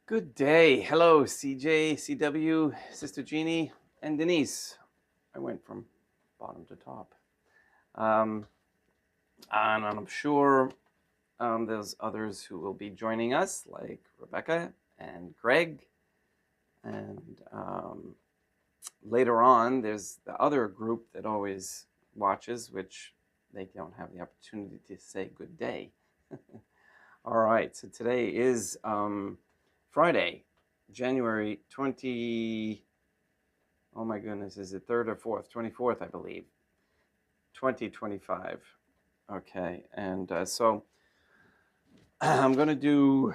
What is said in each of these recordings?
Good day. Hello, CJ, CW, Sister Jeannie, and Denise. I went from bottom to top. And I'm sure there's others who will be joining us, like Rebecca and Greg. And later on, there's the other group that always watches, which they don't have the opportunity to say good day. All right, so today is Friday, January 20, oh my goodness, is it 3rd or 4th? 24th, I believe, 2025. Okay, and so I'm going to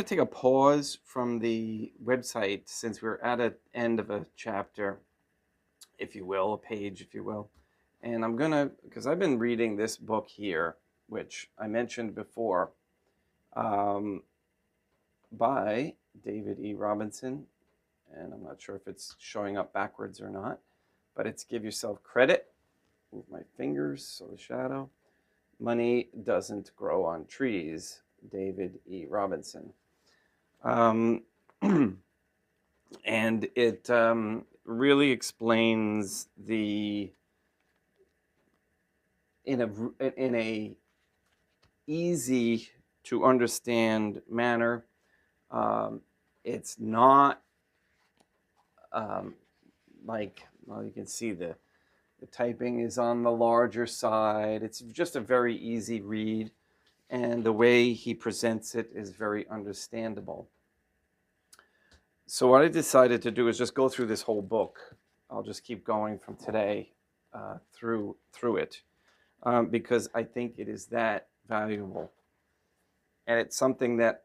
take a pause from the website since we're at an end of a chapter, if you will, a page, if you will. And I'm going to, because I've been reading this book here, which I mentioned before, by David E. Robinson, and I'm not sure if it's showing up backwards or not, but it's Give Yourself Credit. Move my fingers, so the shadow. Money Doesn't Grow on Trees, David E. Robinson. And it really explains in a easy to understand manner. It's not like, well, you can see the typing is on the larger side. It's just a very easy read, and the way he presents it is very understandable. So what I decided to do is just go through this whole book. I'll just keep going from today through it because I think it is that valuable. And it's something that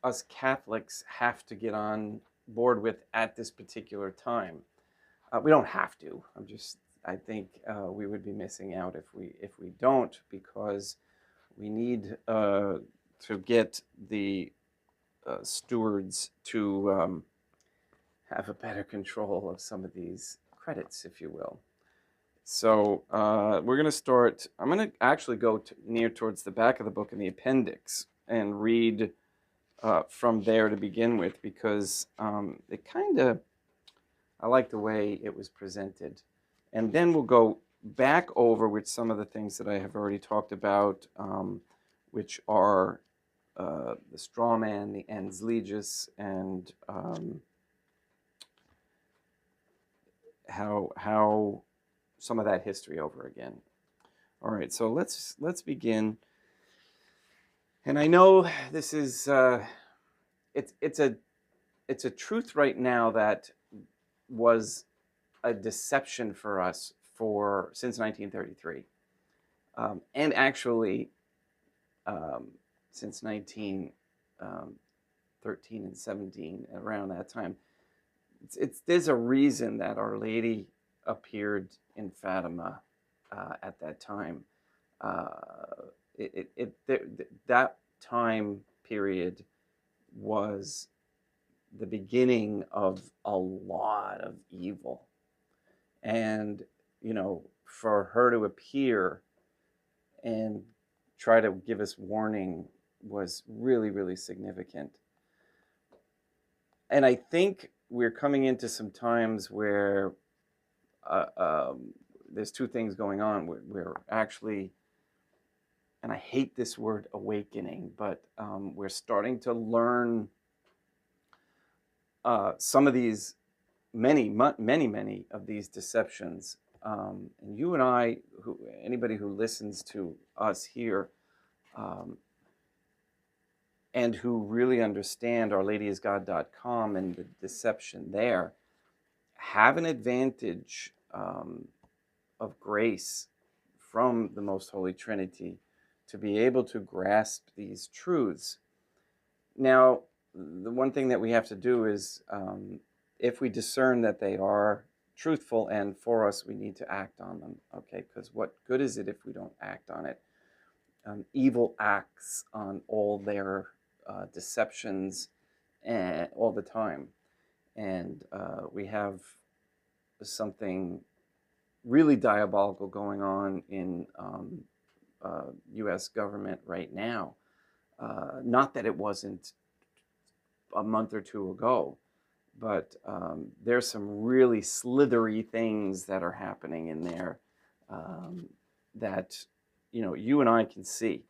us Catholics have to get on board with at this particular time. We don't have to. I think we would be missing out if we don't, because we need to get the stewards to have a better control of some of these credits, if you will. So we're going to start. I'm going to actually go near towards the back of the book in the appendix and read from there to begin with, because it kind of, I like the way it was presented. And then we'll go back over with some of the things that I have already talked about, which are the straw man, the ens legis, and how some of that history over again. All right, so let's begin. And I know this is it's a truth right now that was a deception for us since 1933, and actually since 1913 and 17, around that time. There's a reason that Our Lady appeared in Fatima at that time. That time period was the beginning of a lot of evil, and for her to appear and try to give us warning was really, really significant. And I think we're coming into some times where there's two things going on. We're actually, and I hate this word awakening, but we're starting to learn some of these, many of these deceptions. And you and I, anybody who listens to us here, and who really understand OurLadyIsGod.com and the deception there, have an advantage of grace from the Most Holy Trinity to be able to grasp these truths. Now, the one thing that we have to do is, if we discern that they are truthful and for us, we need to act on them, okay? Because what good is it if we don't act on it? Evil acts on all their deceptions all the time. And we have something really diabolical going on in U.S. government right now. Not that it wasn't a month or two ago. But there's some really slithery things that are happening in there that, you and I can see.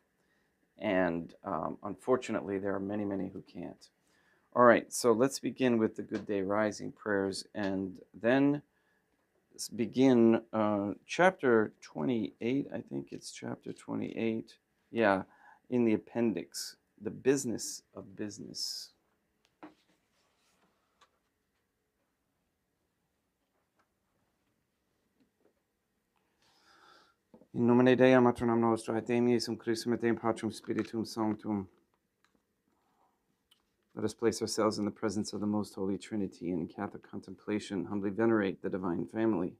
And unfortunately, there are many, many who can't. All right, so let's begin with the Good Day Rising prayers, and then let's begin chapter 28. I think it's chapter 28. Yeah, in the appendix, the business of business. In nomine Dei, matronam nostra, et Dei Iesum Christum, et Deum Patrum Spiritum Sanctum. Let us place ourselves in the presence of the Most Holy Trinity and in Catholic contemplation, humbly venerate the Divine Family.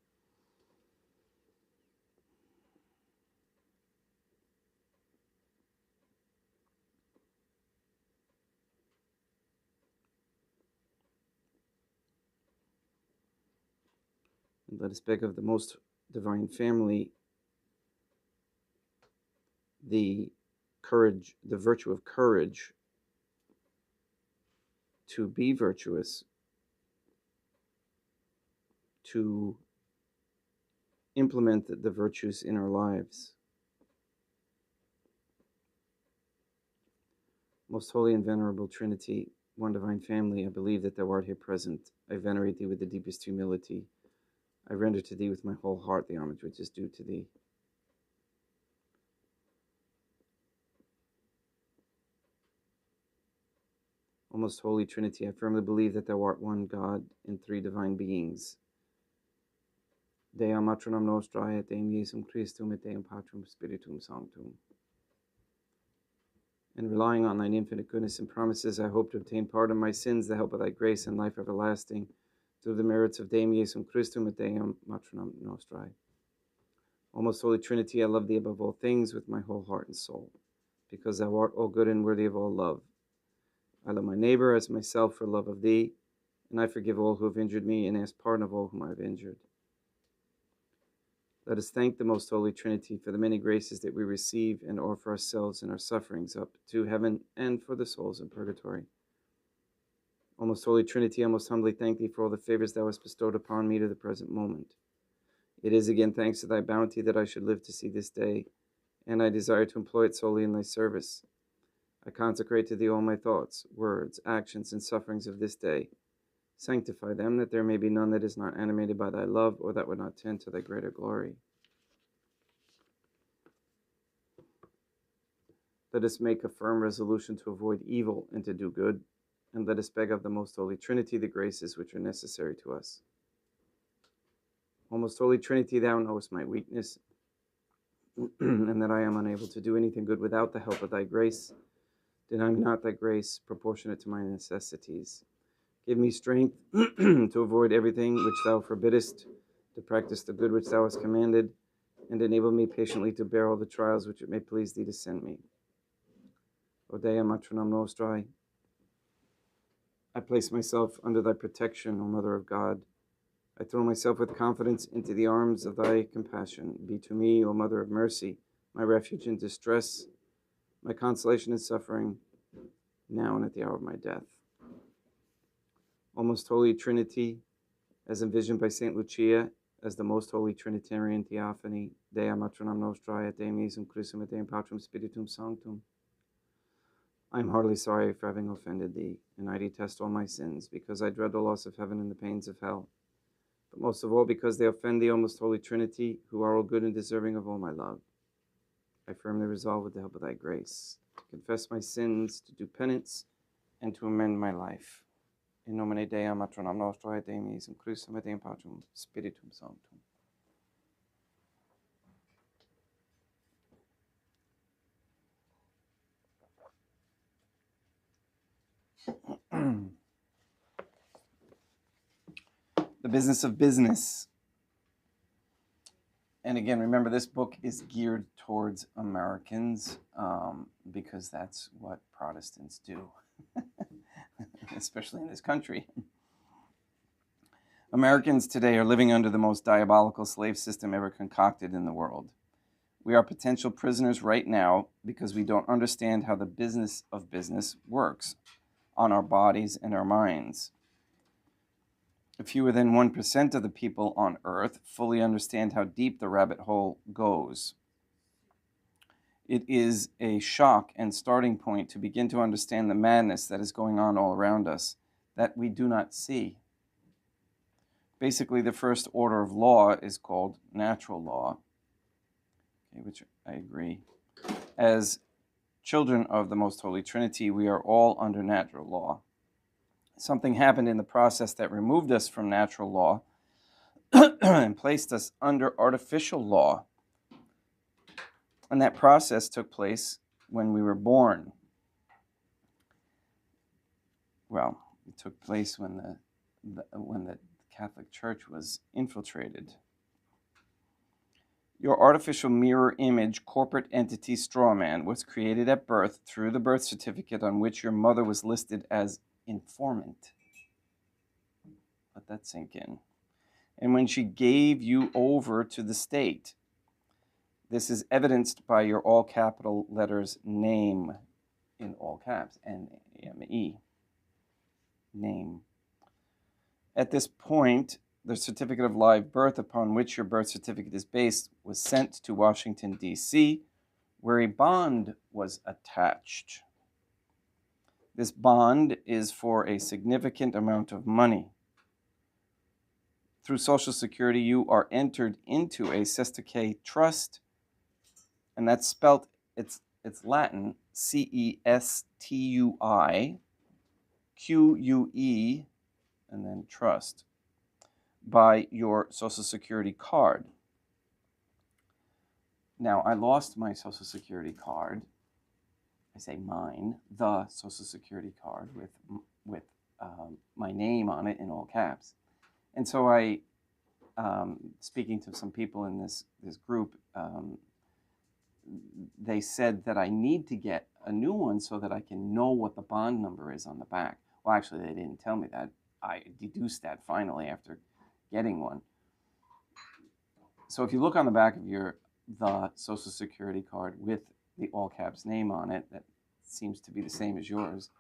And let us beg of the Most Divine Family the courage, the virtue of courage to be virtuous, to implement the virtues in our lives. Most Holy and Venerable Trinity, one Divine Family, I believe that Thou art here present. I venerate Thee with the deepest humility. I render to Thee with my whole heart the homage which is due to Thee. O most Holy Trinity, I firmly believe that Thou art one God in three divine beings. Dea matronam nostrae, et Deum Iesum Christum, et Deum Patrum Spiritum Sanctum. And relying on Thine infinite goodness and promises, I hope to obtain pardon of my sins, the help of Thy grace and life everlasting, through the merits of Deum Iesum Christum, et Deum matronam nostrae. O most Holy Trinity, I love Thee above all things with my whole heart and soul, because Thou art all good and worthy of all love. I love my neighbor as myself for love of Thee, and I forgive all who have injured me and ask pardon of all whom I have injured. Let us thank the Most Holy Trinity for the many graces that we receive and offer ourselves and our sufferings up to heaven and for the souls in purgatory. O most Holy Trinity, I most humbly thank Thee for all the favors Thou hast bestowed upon me to the present moment. It is again thanks to Thy bounty that I should live to see this day, and I desire to employ it solely in Thy service. I consecrate to Thee all my thoughts, words, actions, and sufferings of this day. Sanctify them, that there may be none that is not animated by Thy love, or that would not tend to Thy greater glory. Let us make a firm resolution to avoid evil and to do good, and let us beg of the Most Holy Trinity the graces which are necessary to us. O most Holy Trinity, Thou knowest my weakness, and that I am unable to do anything good without the help of Thy grace. Deny me not Thy grace proportionate to my necessities. Give me strength to avoid everything which Thou forbiddest, to practice the good which Thou hast commanded, and enable me patiently to bear all the trials which it may please Thee to send me. O Dea matronam nostrae, I place myself under Thy protection, O Mother of God. I throw myself with confidence into the arms of Thy compassion. Be to me, O Mother of mercy, my refuge in distress, my consolation in suffering, now and at the hour of my death. O most Holy Trinity, as envisioned by St. Lucia as the most holy Trinitarian Theophany, Dea matronam nostrae, et Deum Iesum Christum, et Deum Patrum Spiritum Sanctum. I am heartily sorry for having offended Thee, and I detest all my sins, because I dread the loss of heaven and the pains of hell, but most of all because they offend Thee, O most Holy Trinity, who are all good and deserving of all my love. I firmly resolve with the help of Thy grace to confess my sins, to do penance, and to amend my life. In nomine Dei, matronam nostrae, et Deum Iesum Christum, et Deum Patrum Spiritum Sanctum. The business of business. And again, remember, this book is geared towards Americans because that's what Protestants do, especially in this country. Americans today are living under the most diabolical slave system ever concocted in the world. We are potential prisoners right now because we don't understand how the business of business works. on our bodies and our minds. Fewer than 1% of the people on Earth fully understand how deep the rabbit hole goes. It is a shock and starting point to begin to understand the madness that is going on all around us that we do not see. Basically, the first order of law is called natural law, okay, which I agree. As children of the Most Holy Trinity, we are all under natural law. Something happened in the process that removed us from natural law and placed us under artificial law. And that process took place when we were born. Well, it took place when the Catholic Church was infiltrated. Your artificial mirror image corporate entity strawman was created at birth through the birth certificate on which your mother was listed as informant. Let that sink in. And when she gave you over to the state, this is evidenced by your all capital letters name in all caps, N-A-M-E, name. At this point, the certificate of live birth upon which your birth certificate is based was sent to Washington, D.C., where a bond was attached. This bond is for a significant amount of money. Through Social Security, you are entered into a Cestui trust, and that's spelt, it's Latin, C-E-S-T-U-I, Q-U-E, and then trust, by your Social Security card. Now, I lost my Social Security card. I say mine, the Social Security card with my name on it in all caps. And so I, speaking to some people in this group, they said that I need to get a new one so that I can know what the bond number is on the back. Well, actually, they didn't tell me that. I deduced that finally after getting one. So if you look on the back of the Social Security card with the all caps name on it, that seems to be the same as yours,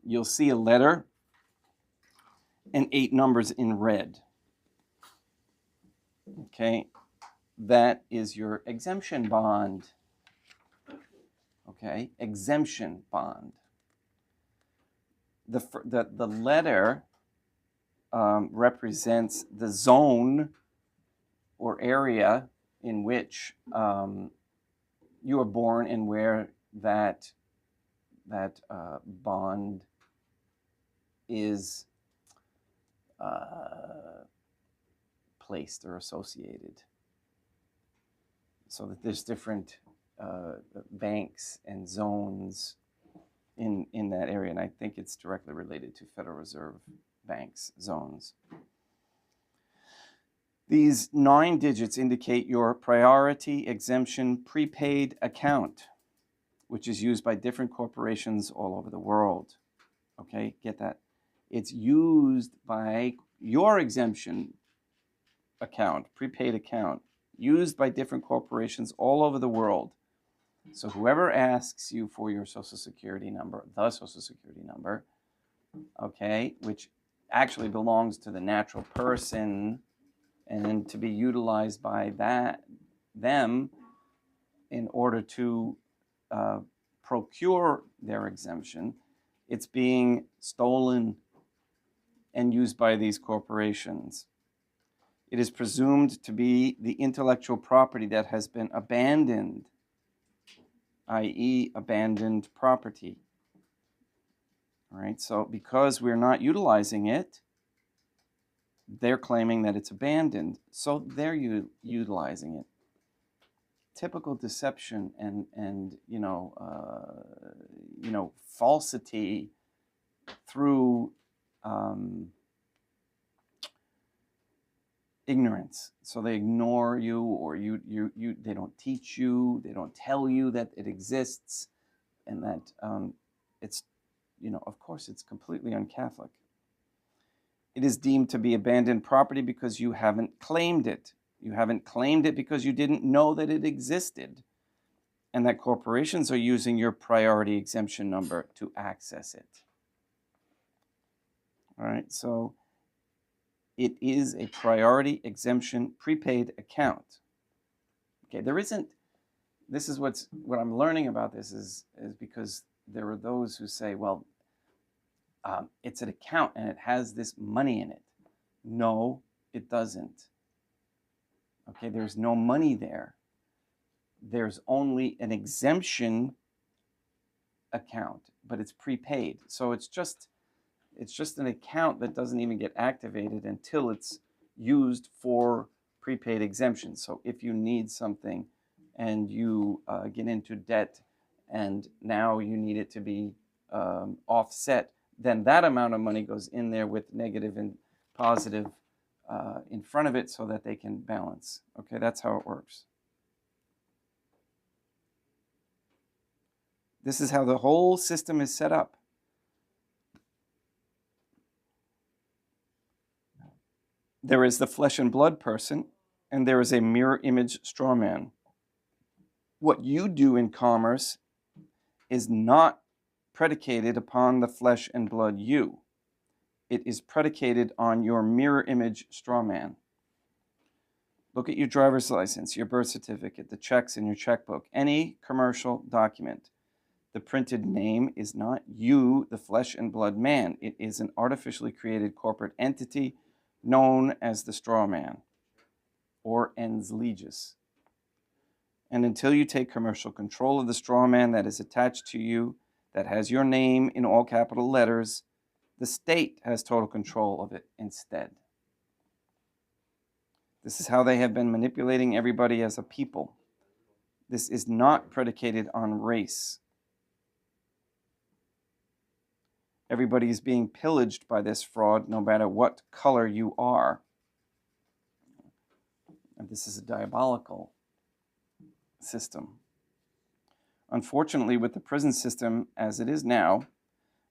you'll see a letter and 8 numbers in red. Okay, that is your exemption bond. Okay, exemption bond. The letter represents the zone or area in which you were born and where that bond is placed or associated. So that there's different banks and zones in that area, and I think it's directly related to Federal Reserve banks zones. These 9 digits indicate your priority exemption prepaid account, which is used by different corporations all over the world. Okay, get that? It's used by your exemption account, prepaid account, used by different corporations all over the world. So whoever asks you for your Social Security number, the Social Security number, okay, which actually belongs to the natural person and to be utilized by them in order to procure their exemption, it's being stolen and used by these corporations. It is presumed to be the intellectual property that has been abandoned, i.e. abandoned property. All right, so because we're not utilizing it, they're claiming that it's abandoned, so they're utilizing it. Typical deception and falsity through ignorance. So they ignore you, or they don't teach you, they don't tell you that it exists, and that it's, of course, it's completely un-Catholic. It is deemed to be abandoned property because you haven't claimed it. You haven't claimed it because you didn't know that it existed, and that corporations are using your priority exemption number to access it. All right, so it is a priority exemption prepaid account. Okay, there isn't. This is what I'm learning about this is because there are those who say, well, it's an account and it has this money in it. No, it doesn't. Okay, there's no money there. There's only an exemption account, but it's prepaid. So it's just an account that doesn't even get activated until it's used for prepaid exemptions. So if you need something and you get into debt and now you need it to be offset, then that amount of money goes in there with negative and positive in front of it so that they can balance. Okay, that's how it works. This is how the whole system is set up. There is the flesh and blood person, and there is a mirror image straw man. What you do in commerce is not predicated upon the flesh and blood you. It is predicated on your mirror image straw man. Look at your driver's license, your birth certificate, the checks in your checkbook, any commercial document. The printed name is not you, the flesh and blood man. It is an artificially created corporate entity known as the straw man or ens legis. And until you take commercial control of the straw man that is attached to you, that has your name in all capital letters, the state has total control of it instead. This is how they have been manipulating everybody as a people. This is not predicated on race. Everybody is being pillaged by this fraud, no matter what color you are. And this is a diabolical system. Unfortunately, with the prison system as it is now,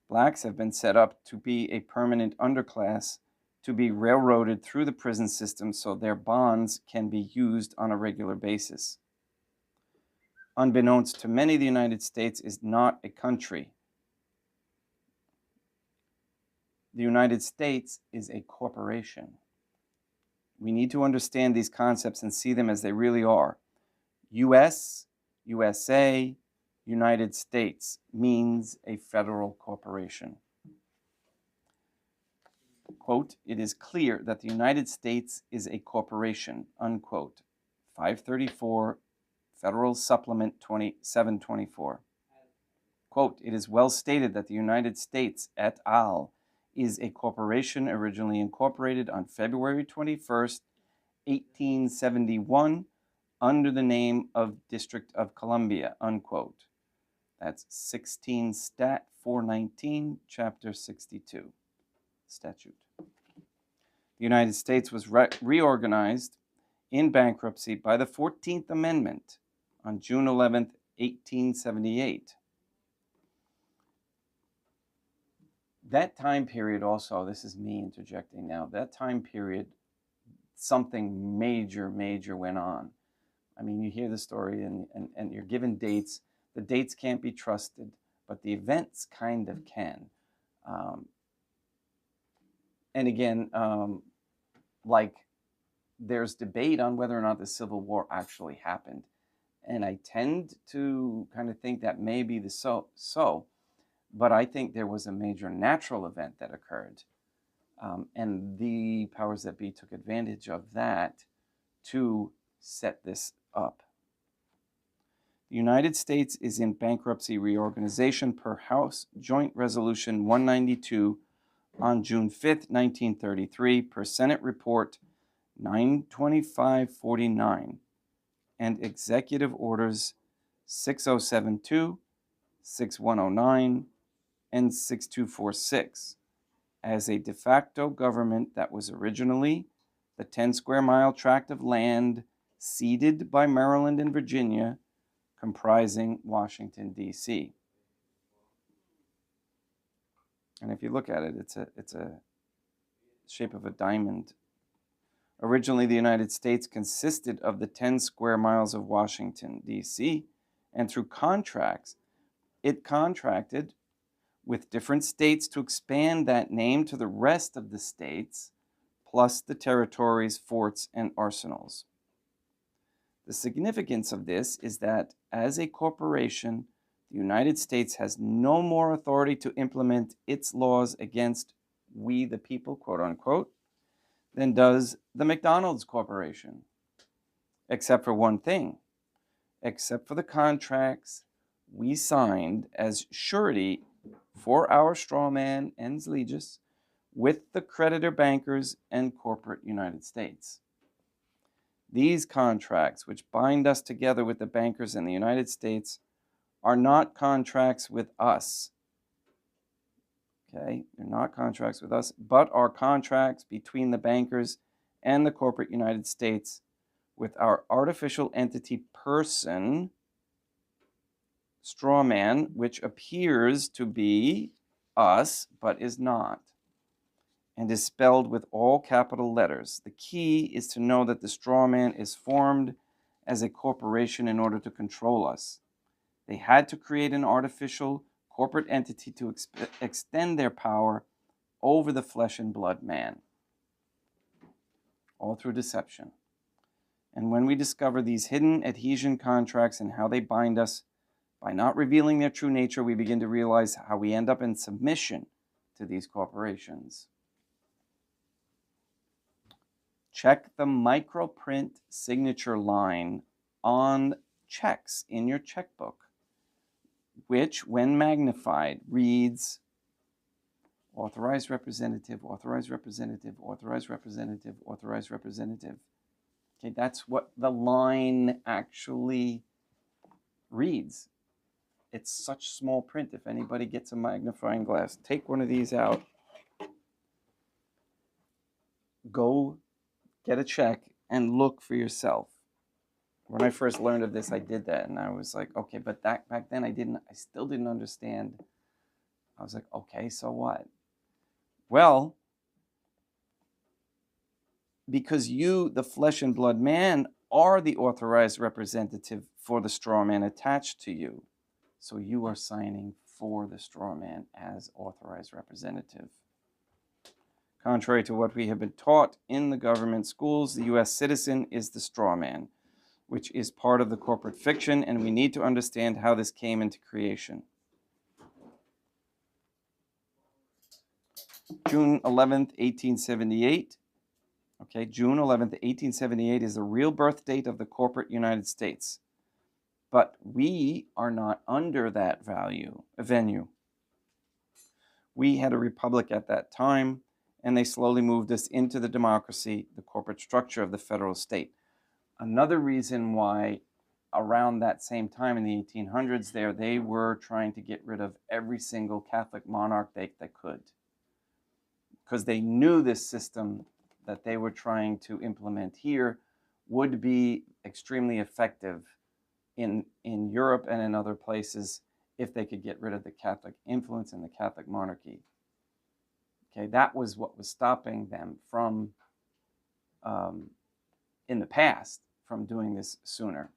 blacks have been set up to be a permanent underclass, to be railroaded through the prison system so their bonds can be used on a regular basis. Unbeknownst to many, the United States is not a country. The United States is a corporation. We need to understand these concepts and see them as they really are. US, USA, United States means a federal corporation. Quote, it is clear that the United States is a corporation, unquote. 534 Federal Supplement 724. Quote, it is well stated that the United States et al. Is a corporation originally incorporated on February 21st, 1871, under the name of District of Columbia, unquote. That's 16 Stat 419, Chapter 62, statute. The United States was reorganized in bankruptcy by the 14th Amendment on June 11th, 1878. That time period also, this is me interjecting now, that time period, something major went on. I mean, you hear the story and you're given dates. The dates can't be trusted, but the events kind of can. And again, like there's debate on whether or not the Civil War actually happened. And I tend to kind of think that may be the so. But I think there was a major natural event that occurred. And the powers that be took advantage of that to set this up. The United States is in bankruptcy reorganization per House Joint Resolution 192 on June 5th, 1933, per Senate Report 92549 and Executive Orders 6072, 6109, and 6246 as a de facto government that was originally the 10 square mile tract of land ceded by Maryland and Virginia comprising Washington, D.C. And if you look at it, it's a shape of a diamond. Originally, the United States consisted of the 10 square miles of Washington, D.C., and through contracts, it contracted with different states to expand that name to the rest of the states, plus the territories, forts, and arsenals. The significance of this is that as a corporation, the United States has no more authority to implement its laws against we the people, quote unquote, than does the McDonald's Corporation. Except for one thing, except for the contracts we signed as surety for our strawman ens legis with the creditor bankers and corporate United States. These contracts, which bind us together with the bankers in the United States, are not contracts with us. Okay, they're not contracts with us, but are contracts between the bankers and the corporate United States with our artificial entity person, strawman, which appears to be us, but is not, and is spelled with all capital letters. The key is to know that the strawman is formed as a corporation in order to control us. They had to create an artificial corporate entity to extend their power over the flesh and blood man, all through deception. And when we discover these hidden adhesion contracts and how they bind us, by not revealing their true nature, we begin to realize how we end up in submission to these corporations. Check the microprint signature line on checks in your checkbook, which, when magnified, reads authorized representative, authorized representative, authorized representative, authorized representative. Okay, that's what the line actually reads. It's such small print. If anybody gets a magnifying glass, take one of these out, go get a check and look for yourself. When I first learned of this, I did that, and I was like, okay, but that back then I still didn't understand. I was like, okay, so what? Well, because you, the flesh and blood man, are the authorized representative for the straw man attached to you. So you are signing for the straw man as authorized representative. Contrary to what we have been taught in the government schools, the U.S. citizen is the straw man, which is part of the corporate fiction, and we need to understand how this came into creation. June 11th, 1878. Okay, June 11th, 1878 is the real birth date of the corporate United States. But we are not under that venue. We had a republic at that time, and they slowly moved us into the democracy, the corporate structure of the federal state. Another reason why around that same time in the 1800s they were trying to get rid of every single Catholic monarch they could, because they knew this system that they were trying to implement here would be extremely effective in Europe and in other places if they could get rid of the Catholic influence and the Catholic monarchy. Okay, that was what was stopping them from, in the past, from doing this sooner.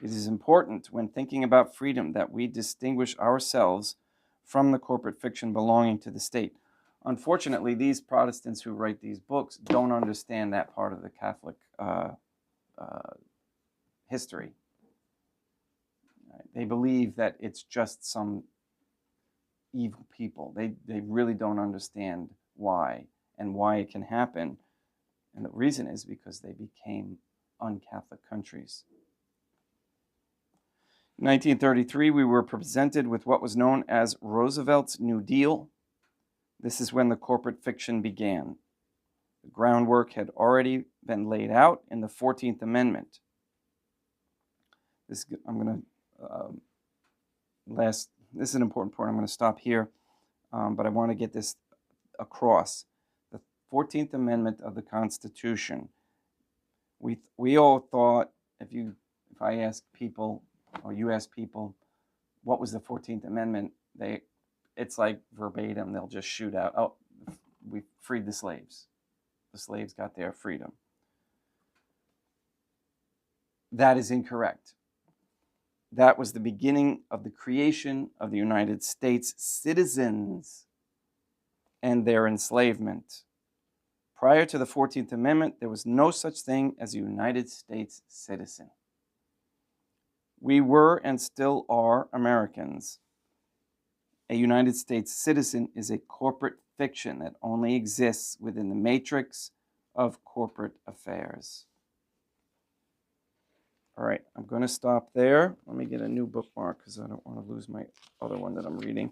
It is important when thinking about freedom that we distinguish ourselves from the corporate fiction belonging to the state. Unfortunately, these Protestants who write these books don't understand that part of the Catholic history. They believe that it's just some evil people. They really don't understand why and why it can happen. And the reason is because they became un-Catholic countries. In 1933, we were presented with what was known as Roosevelt's New Deal. This is when the corporate fiction began. The groundwork had already been laid out in the 14th Amendment. This is an important point. I'm going to stop here, but I want to get this across. The 14th Amendment of the Constitution. We all thought, if I ask people, or you ask people, what was the 14th Amendment? It's like verbatim. They'll just shoot out, oh, we freed the slaves. The slaves got their freedom. That is incorrect. That was the beginning of the creation of the United States citizens and their enslavement. Prior to the 14th Amendment, there was no such thing as a United States citizen. We were and still are Americans. A United States citizen is a corporate fiction that only exists within the matrix of corporate affairs. All right, I'm going to stop there. Let me get a new bookmark because I don't want to lose my other one that I'm reading.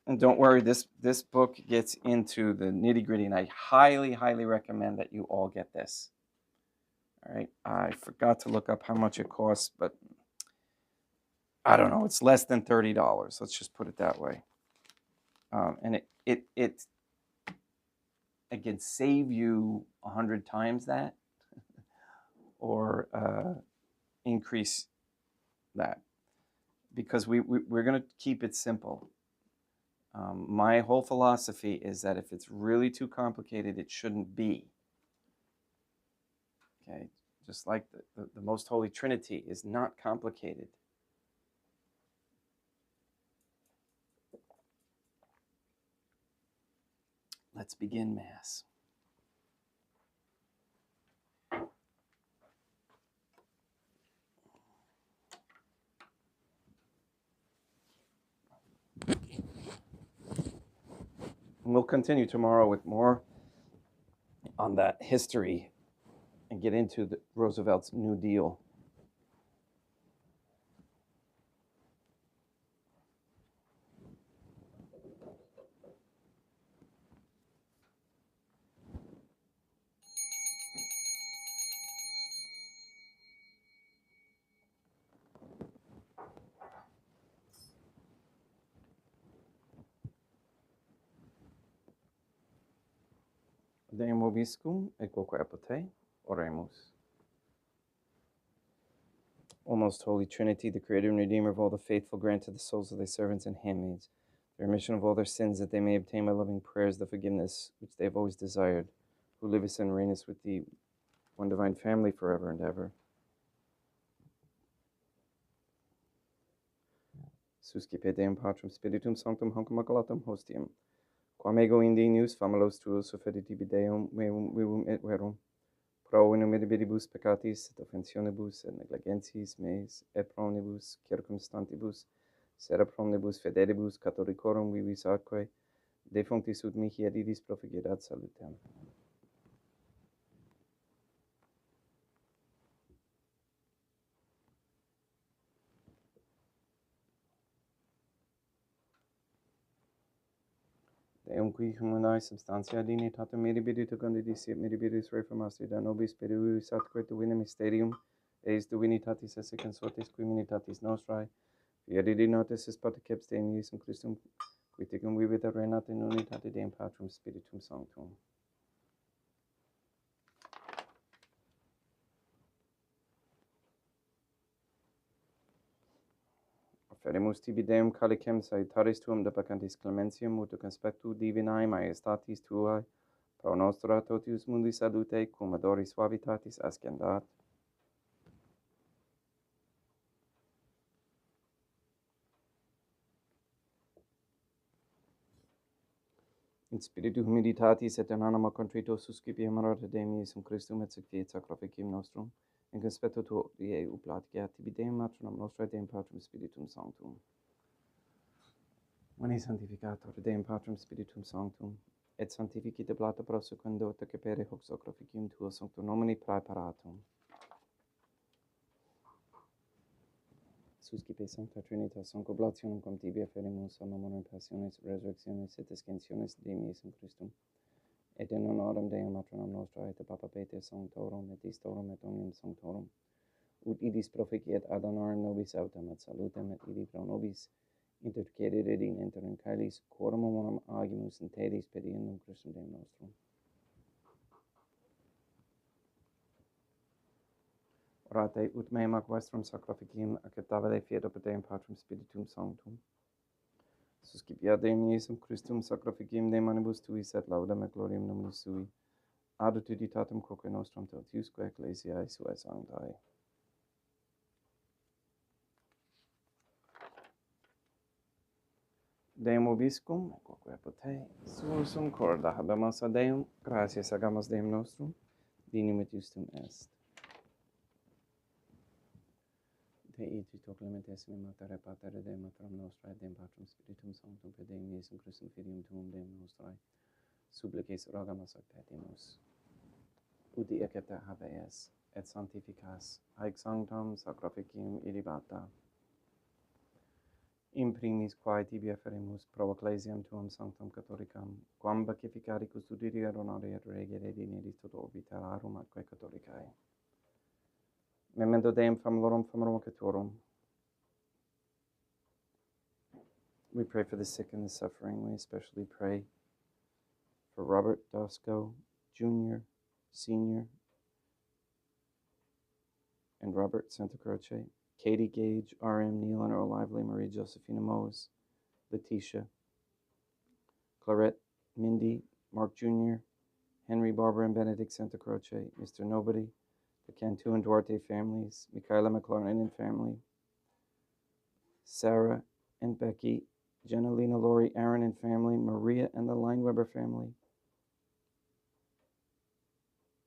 And don't worry, this book gets into the nitty-gritty, and I highly, highly recommend that you all get this. All right, I forgot to look up how much it costs, but I don't know. It's less than $30. Let's just put it that way. And it can save you 100 times that, or increase that, because we're going to keep it simple. My whole philosophy is that if it's really too complicated, it shouldn't be. Okay, just like the most holy Trinity is not complicated. Let's begin Mass. And we'll continue tomorrow with more on that history and get into Roosevelt's New Deal. Deum vobiscum et quoque apote, oremus. O most holy Trinity, the creator and redeemer of all the faithful, grant to the souls of thy servants and handmaids the remission of all their sins, that they may obtain by loving prayers the forgiveness which they have always desired, who livest and reignest with thee, one divine family, forever and ever. Suscipe Deum Patrum Spiritum Sanctum Hanc Immaculatum Hostium, quam ego indenius famulos tuos offerit tibi Deum, vivum et verum, pro innumerabilibus peccatis et offensionibus et negligentiis meis et promnibus circumstantibus sera promnibus fidelibus catholicorum vivis atque defunctis ut mihi edidis profigerat salutem. Deum qui humanae substantia dignitatem mirabilit condidis et mirabilis reformasti da nobis perivis atque divina mysterium eis divinitatis esse consortis qui minitatis nostrae fieri notis is paticeps Deum Iesum Christum qui tecum vivit et regnat in unitate Deum Patrum Spiritum Sanctum. Offeremus tibi Deum calicem salutaris tuum de peccantis clementiam ut conspectu divinae majestatis tuae pro nostra totius mundi salute cum adoris suavitatis ascendat. In spiritu humilitatis et in anima contrito suscipiam rota Deum Iesum Christum et fiat sacrificium nostrum, in conspectu tuae ublatiat tibi Deum matronam nostrae Deum Patrum Spiritum Sanctum. Veni sanctificator Deum Patrum Spiritum Sanctum, et sanctificite plata prosequendo te capere hoc sacrificium tuo sanctum nomini praeparatum. Suscipe Sancta Trinitas, Sancta Oblationem cum tibi afferimus a nomen passiones, resurrectiones et ascensiones Deum Iesum Christum, et in honorem Deum matronam nostrae et Papa Peter Sanctorum et Istorum et omnium Sanctorum, ut idis proficiat ad honorem nobis autem et salutem et idi pro nobis intercedere in interim caelis quorum hominum agimus in telis pediendum Christum Deum nostrum. Orate ut meam ac vestrum sacrificium acceptabile fiat opus Deum Patrum Spiritum Sanctum. Suscipiat Deum Iesum Christum sacrificium de manibus tuis et laudam et gloriam nominis sui. adutitatum quoque nostrum totiusque ecclesiae suae sanctae. Deum vobiscum, quoque apote, sursum corda habemus a Deum, gratias agamus Deum nostrum, dignum et justum est. Te iuto clementissime matere patere Deum matram nostrae, Deum patrum spiritum sanctum, per Deum Iesum Christum filium tuum Deum nostrae, supplices rogamus et petimus. Ut ecce habeas, et sanctificas, haec sanctam sacrificium ilibata. In primis quae tibi aferimus pro ecclesiam tuam sanctam catholicam, quam beatificari custodiri et honori et regere dineris tot orbi terrarum atque catholicae. Memento Deum famulorum catorum. We pray for the sick and the suffering. We especially pray for Robert Dosco, Jr., Sr., and Robert Santa Croce, Katie Gage, R.M. Neal and Earl Lively, Maria Josephina Mose, Letitia, Clarette, Mindy, Mark Jr., Henry, Barbara, and Benedict Santa Croce, Mr. Nobody, the Cantu and Duarte families, Michaela McLaren and family, Sarah and Becky, Jenna, Lena, Lori, Aaron and family, Maria and the Lineweber family,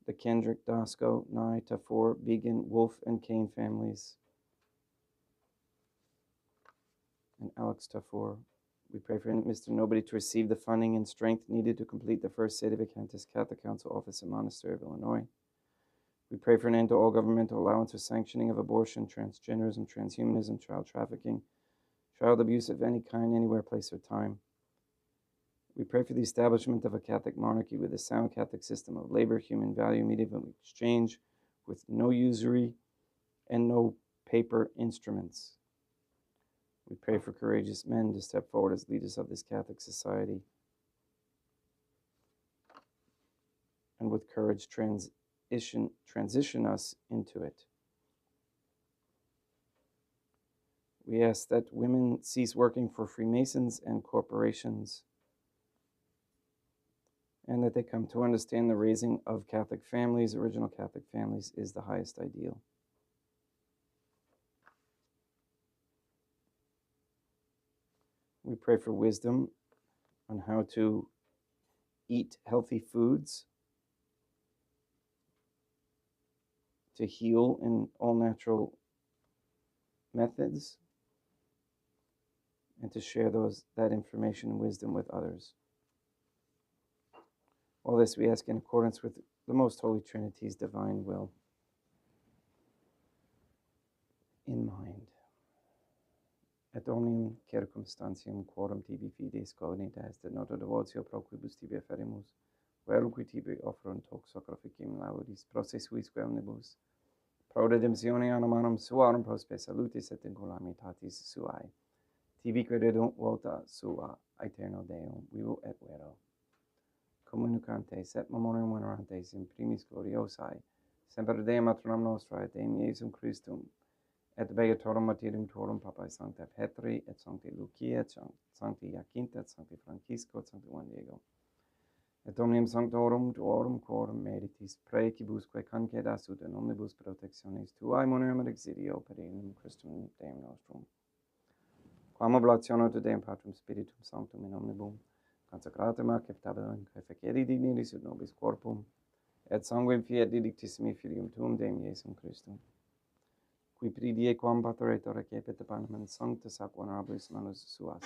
the Kendrick, Dosco, Nye, Tafour, Began, Wolf, and Kane families, and Alex Tafour. We pray for Mr. Nobody to receive the funding and strength needed to complete the first Sede Vacantis Catholic Council office in Monastery of Illinois. We pray for an end to all governmental allowance or sanctioning of abortion, transgenderism, transhumanism, child trafficking, child abuse of any kind, anywhere, place, or time. We pray for the establishment of a Catholic monarchy with a sound Catholic system of labor, human value, medium exchange, with no usury and no paper instruments. We pray for courageous men to step forward as leaders of this Catholic society and with courage transition us into it. We ask that women cease working for Freemasons and corporations, and that they come to understand the raising of Catholic families, original Catholic families, is the highest ideal. We pray for wisdom on how to eat healthy foods, to heal in all natural methods, and to share that information and wisdom with others. All this we ask in accordance with the Most Holy Trinity's divine will in mind. Et omnium circumstantium quorum tibi fides cognita est, et nota devotio pro quibus tibi afferimus, velqui tibi offrunt hoc sacrificium laudis, prosse suisque omnibus, pro redemptione animarum suarum prospe salutis et in calamitatis suae. Tibi crededunt vota sua, aeterno Deum, vivo et vero. Communicantes et memoriam venerantes in primis gloriosae, semper Deum matronam nostrae, Deum Iesum Christum, et beatorum martyrium tuorum papae Sancta Petri, et Sancti Lucia, et Sancti Jacinta, et Sancti Francisco, et Sancti Juan Diego, et omnium sanctorum tuorum quorum meritis praecibusque concedas ut in omnibus protectionis tuae monerium et exidio per Deum Christum Deum nostrum. Quam oblationo te Deum Patrum Spiritum Sanctum in omnibus consecratum acceptabilem quae feceri dignitis ut nobis corpum, et sanguinem fiat didictissimi Filium tuum Deum Iesum Christum, qui pridie quam pateretor recepit panem sanctus ac venerabilis manus suas,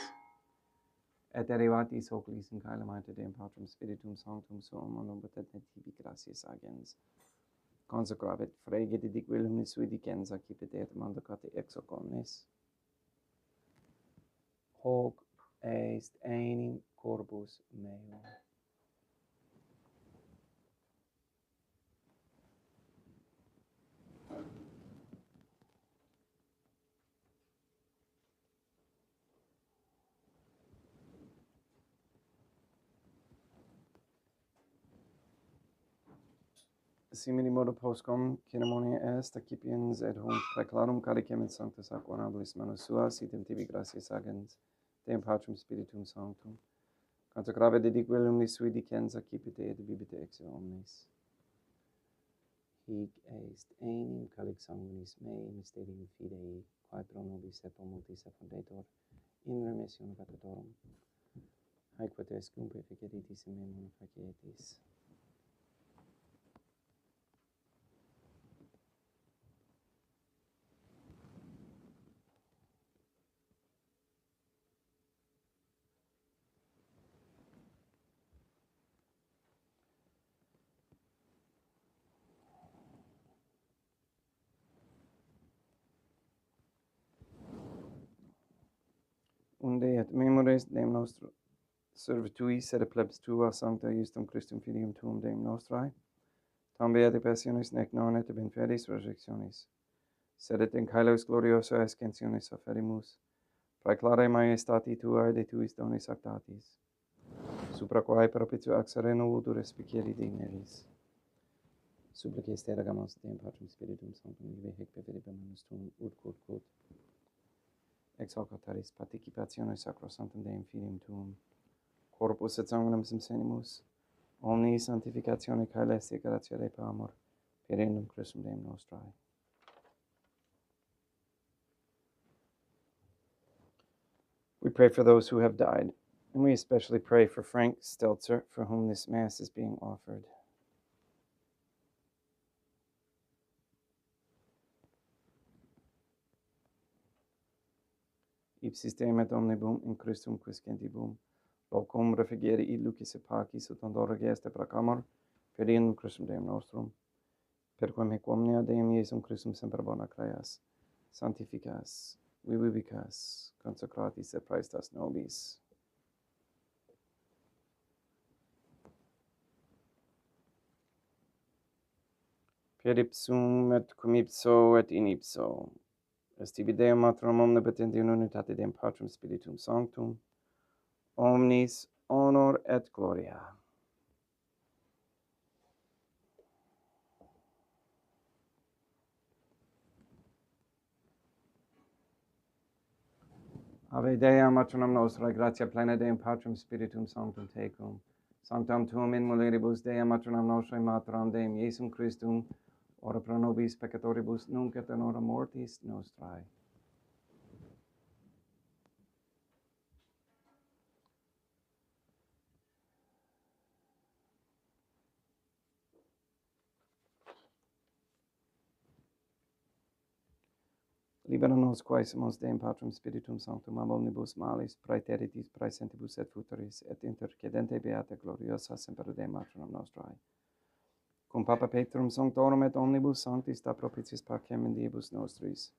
et derivatis oculis in caelamite Deum Patrum Spiritum Sanctum suum omnibus et tibi gratias agens, consecravit frege didiquilum sui digens accipit et mandacate ex hoc omnes. Hoc est enim corpus meum. Simili modo postcom ceremonia est, accipiens et hunc praeclarum cadicem in sanctus ac venerabilis manus suas, item tibi gratias agens, Deum Patrum Spiritum Sanctum, consecravit didiquilum sui dicens accipite et bibite ex omnes. hic est enim calix sanguinis mei mysterium fidei, quae pro nobis et pro multis effundetur in remission peccatorum, haec potes cumque feceritis in me non facietis. Unde et memores Deum nostro servitui sed plebs tua sancta iustum Christum filium tuum Deum nostrae, tam beati passionis nec non et in fidis resurrectionis, sed et in caelos gloriosa ascensionis afferimus, praeclare maiestati tuae de tuis donis actatis, supra quae propitio axere novultur respiциeri Dei nevis. Supplices te regamos Deum Patrum Spiritum Sanctum, ibe hic peribus tuum ut quod ex hoc altaris participationis sacrosanctum Deum Filium tuum, corpus et sanguinem senimus, omni sanctificatione caeleste gratia Dei per amor, per endum Christum Deum nostrae. We pray for those who have died, and we especially pray for Frank Stelzer, for whom this Mass is being offered. Ipsis Deum et omnibus in Christum quiscentibus, locum refugere id lucis et pacis ut ondore geste proclamor, per endum Christum Deum nostrum, per quem hic omnia Deum Iesum Christum semper bona creas, sanctificas, vivicas, consecratis et praestas nobis. Per ipsum et cum ipso et in ipso, est tibi Deum Matrum omnipotenti in unitate Deum Patrum Spiritum Sanctum, omnis honor et gloria. Ave Dea, Matronum Nostrae, gratia plena Deum Patrum Spiritum Sanctum tecum, sanctam tuum in mulieribus Dea Matronum Nostrae, Materam Deum Iesum Christum, ora pro nobis peccatoribus, nunc et in hora mortis nostrae. Libera nos quaesimus Deum Patrum Spiritum Sanctum ab omnibus malis, praeteritis, praesentibus et futuris, et intercedente beata gloriosa semper Deum Matronum Nostrae. Cum Papa Petrum Sanctorum et omnibus sanctis da propitiis pacem in diebus nostris.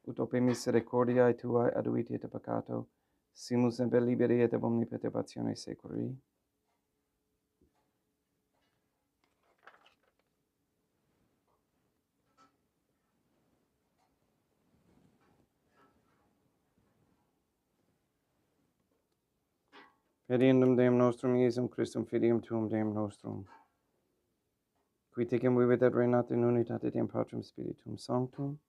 Ut ope misericordiae tuae aduiti et peccato, simus semper liberi et ab omni perturbatione seculi. Per endum Deum nostrum Iesum Christum Filium tuum Deum nostrum, qui tecum vivit et reinat in unitate Deum Patrum Spiritum Sanctum,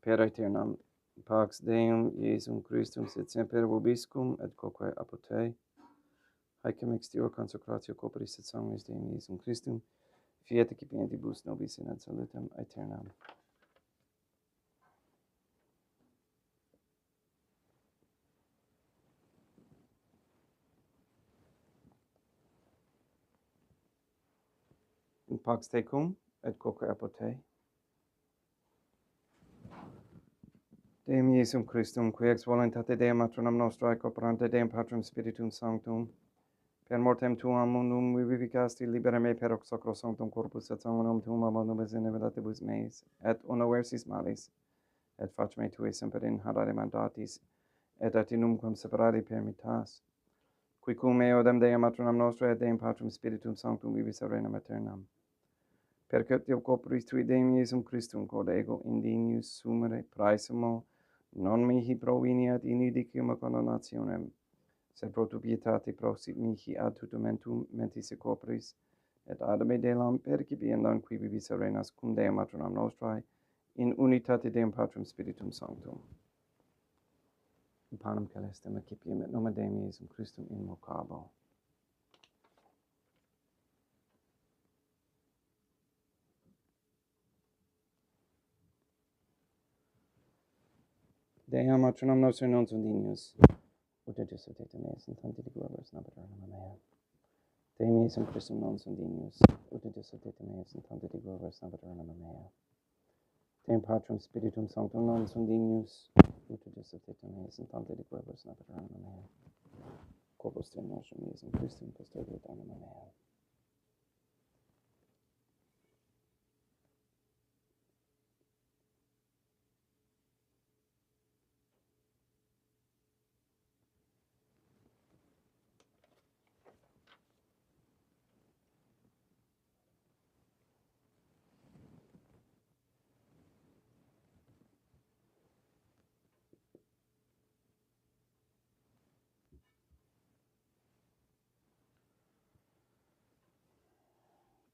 per aeternam. Pax Deum Iesum Christum sit semper vobiscum et quoque apud te, haecum extior consecratio corporis et sanguis Deum Iesum Christum, fiat excipientibus nobis in ad salutem aeternam. In pax tecum et quoque apud te, Deum Iesum Christum, qui ex voluntate Deum Matronum Nostrae cooperante Deum Patrum Spiritum Sanctum, per mortem tuam mundum vivificasti, libera me per hoc sacrosanctum corpus et sanguinum tuum ab omnibus iniquitatibus meis, et universis malis, et fac me tui semper in hadare mandatis, et atinumquam separari permittas, qui cum eo dem Deum Matronum Nostrae et Deum Patrum Spiritum Sanctum vivis et regnum aeternam. Per cetio corporis tui Deum Iesum Christum, quod ego indinius sumere praesumo, non mihi proveniat in idicium condonationem, sed pro tu pietate prosit mihi ad tutumentum mentis et corporis, et ad me delam percipiendam qui vivis et regnas cum Deum Matronam Nostrae, in unitate Deum Patrum Spiritum Sanctum. In panem celestem accipiam et nomen Deum Iesum Christum invocabo. Deum matronum nostrum non sundinius, ut ejus ut et meis in tante de glorias nabiternum mea. Deum Iesum Christum non sundinius, ut ejus ut et meis in tante de glorias nabiternum mea. Deum Patrum Spiritum Sanctum non sundinius, ut ejus ut et meis in tante de glorias nabiternum mea. Corpus Deum nostrum Iesum Christum custodiet anima mea.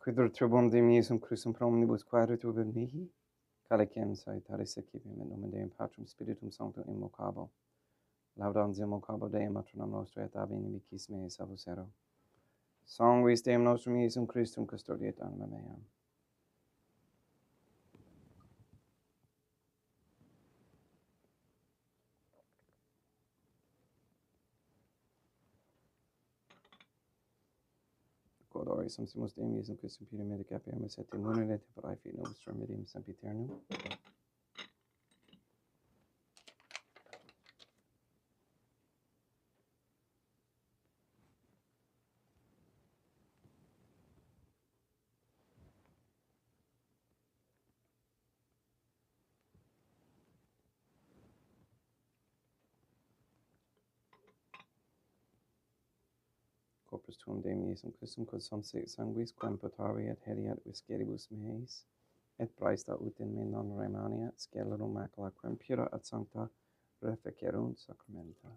Quidr tribum Deum Iesum Christum pro omnibus quaerit ubi mihi, calicem saitare secipim in nomen Deum Patrum Spiritum Sanctum immocabo. Laudantium vocabo Deum matronam nostra et ab inimicis mei salvus ero. Sanguis Deum nostrum Iesum Christum custodiet anima mea. Quod oris sumus Deum Iesum Christum pidem et capiamus et immunere tempore fit nostrum medium sempiternum. Corpus tuum Deum Iesum Christum quod somse sanguis quam potavi et hediat visceribus meis, et praesta ut in me non remaniat scelerum macula quam pura et sancta refecerunt sacramenta.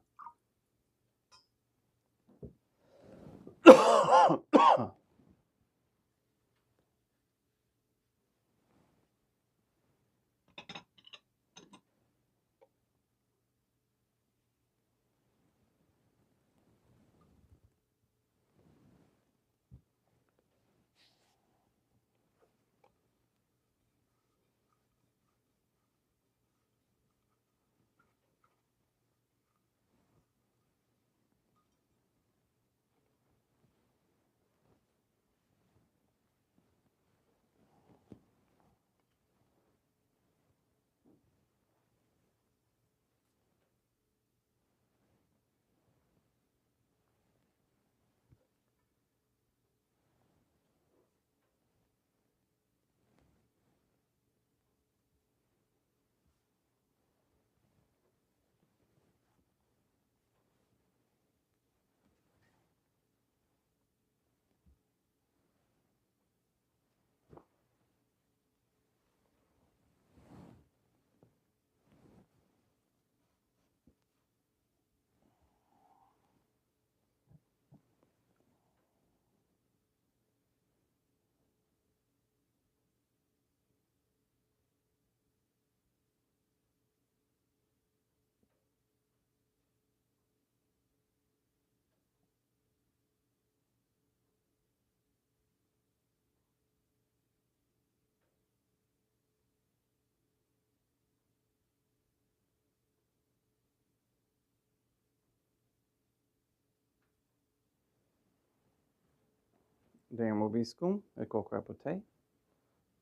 Deum vobiscum, et quo te,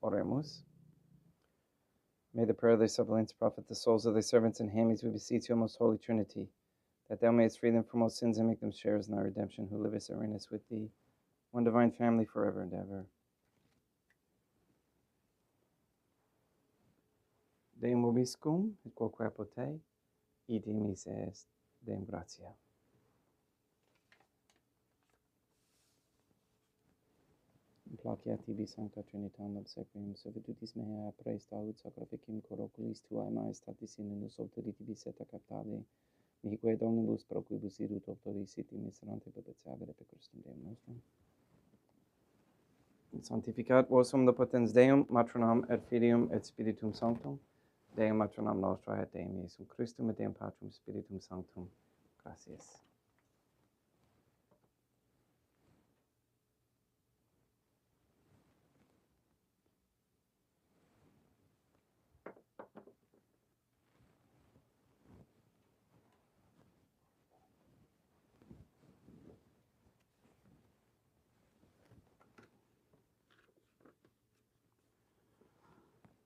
oremus. May the prayer of thy suppliants profit the souls of thy servants and handmaids, we beseech you, most holy Trinity, that thou mayest free them from all sins and make them sharers in thy redemption, who livest and reignest with thee, one divine family, forever and ever. Deum vobiscum, et quo te, id dimis est, Deum gratia. Placia tibi sancta Trinitam obsequium, servitutis mea praesta ut sacrificim coroculis tuae maestatis in nus obteritibis et captare, mihique et omnibus pro quibus irut auctoris siti miserante perpetuavere per Christum Deum nostrum. Sanctificat vos omnipotens Deum, matronam et filium et spiritum sanctum, Deum matronam nostra et Deum Iesum Christum et Deum Patrum Spiritum Sanctum. Gratias.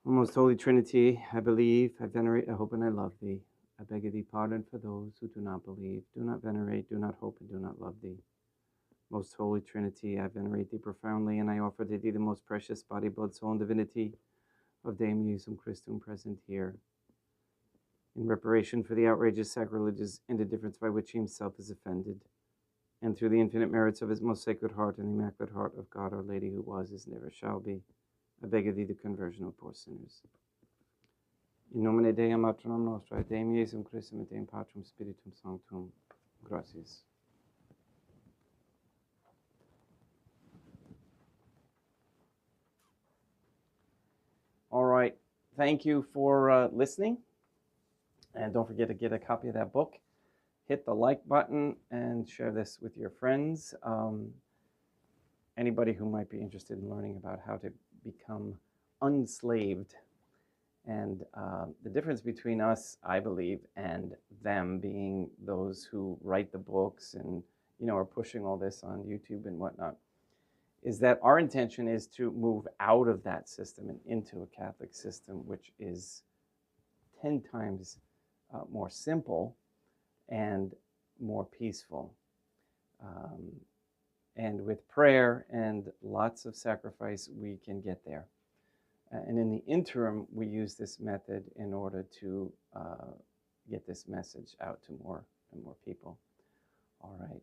O most holy Trinity, I believe, I venerate, I hope, and I love thee. I beg of thee pardon for those who do not believe, do not venerate, do not hope, and do not love thee. Most holy Trinity, I venerate thee profoundly, and I offer to thee the most precious body, blood, soul, and divinity of Deum Iusum Christum present here, in reparation for the outrageous, sacrilegious indifference by which he himself is offended, and through the infinite merits of his most sacred heart and immaculate heart of God, our Lady, who was, is, never shall be, I beg of thee the conversion of poor sinners. In nomine Deum Patronum Nostri, Deum Iesum Christum, et Deum Patrum Spiritum Sanctum. Gracias. All right. Thank you for listening. And don't forget to get a copy of that book. Hit the like button and share this with your friends. Anybody who might be interested in learning about how to become unslaved. And the difference between us, I believe, and them being those who write the books and, are pushing all this on YouTube and whatnot, is that our intention is to move out of that system and into a Catholic system, which is 10 times more simple and more peaceful. And with prayer and lots of sacrifice, we can get there. And in the interim, we use this method in order to get this message out to more and more people. All right.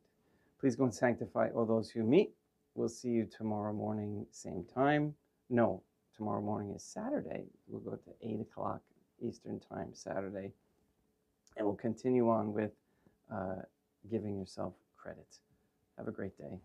Please go and sanctify all those who meet. We'll see you tomorrow morning, same time. No, tomorrow morning is Saturday. We'll go to 8 o'clock Eastern Time, Saturday. And we'll continue on with giving yourself credit. Have a great day.